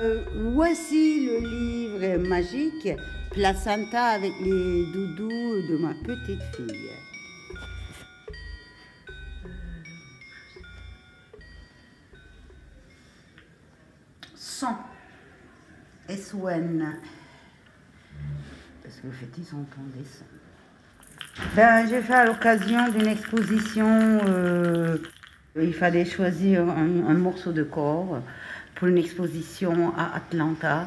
Voici le livre magique Placenta avec les doudous de ma petite fille. Son. S-O-N. Parce que le fétis sont en dessin. J'ai fait à l'occasion d'une exposition, il fallait choisir un morceau de corps pour une exposition à Atlanta,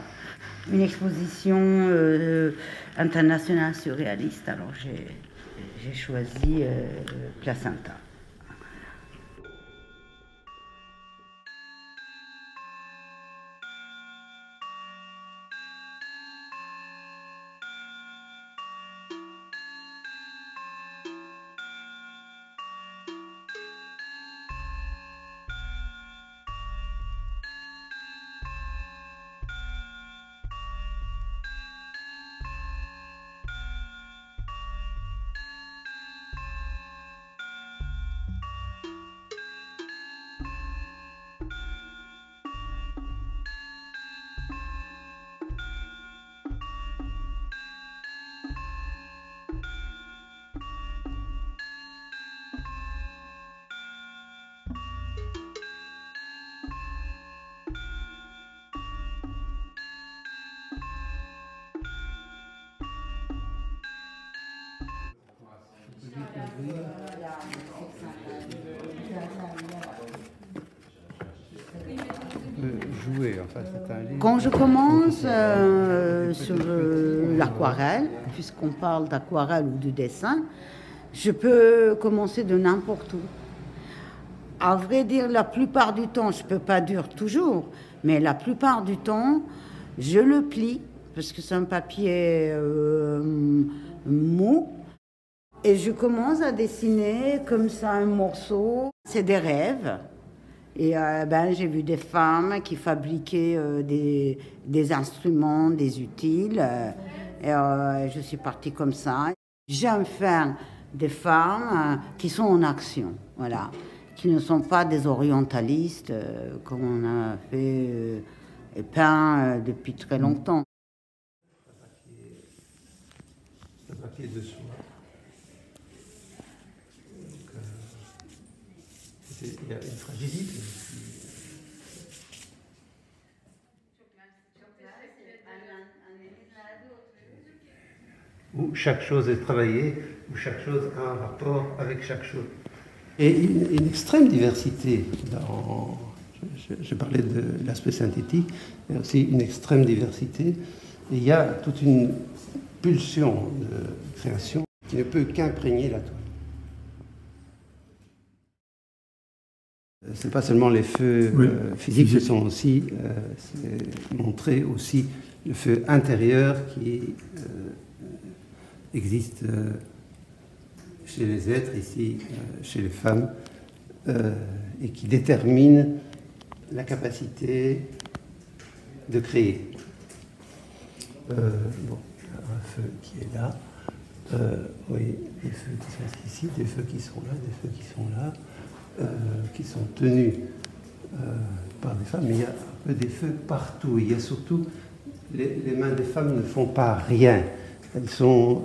une exposition internationale surréaliste. Alors j'ai choisi Placenta. Jouer, enfin, c'est un livre. Quand je commence sur l'aquarelle, puisqu'on parle d'aquarelle ou de dessin, je peux commencer de n'importe où. À vrai dire, la plupart du temps, je ne peux pas dire toujours, mais la plupart du temps, je le plie, parce que c'est un papier mou, et je commence à dessiner comme ça un morceau. C'est des rêves. Et j'ai vu des femmes qui fabriquaient des instruments, des utiles. Je suis partie comme ça. J'aime faire des femmes qui sont en action, voilà, qui ne sont pas des orientalistes comme on a fait et peint depuis très longtemps. Le papier de soie. Il y a une fragilité. Où chaque chose est travaillée, où chaque chose a un rapport avec chaque chose. Et une extrême diversité. Je parlais de l'aspect synthétique, il y a aussi une extrême diversité. Et il y a toute une pulsion de création qui ne peut qu'imprégner la toile. Ce n'est pas seulement les feux physiques, ce sont aussi montrer aussi le feu intérieur qui existe chez les êtres, ici chez les femmes, et qui détermine la capacité de créer. Un feu qui est là, oui, des feux qui sont ici, des feux qui sont là, des feux qui sont là. Qui sont tenus par des femmes, mais il y a un peu des feux partout. Il y a surtout, les mains des femmes ne font pas rien. Elles sont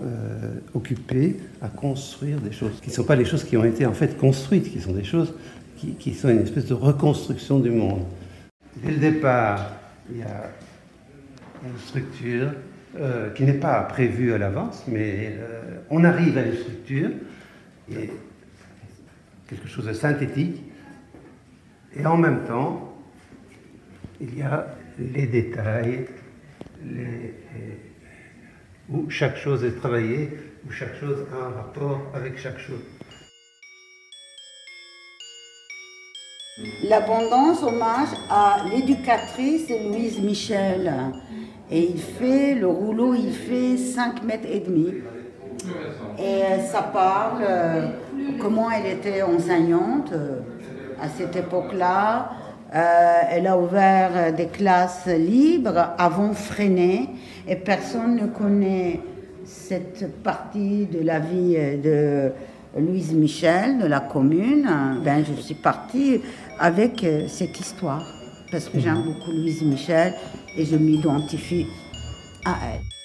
occupées à construire des choses qui ne sont pas les choses qui ont été en fait construites, qui sont des choses qui sont une espèce de reconstruction du monde. Dès le départ, il y a une structure qui n'est pas prévue à l'avance, mais on arrive à une structure et quelque chose de synthétique, et en même temps, il y a les détails, où chaque chose est travaillée, où chaque chose a un rapport avec chaque chose. L'abondance, hommage à l'éducatrice Louise Michel. Et il fait, le rouleau, il fait 5,5 mètres. Et ça parle comment elle était enseignante à cette époque-là. Elle a ouvert des classes libres avant Freinet et personne ne connaît cette partie de la vie de Louise Michel, de la commune. Je suis partie avec cette histoire. parce que j'aime beaucoup Louise Michel et je m'identifie à elle.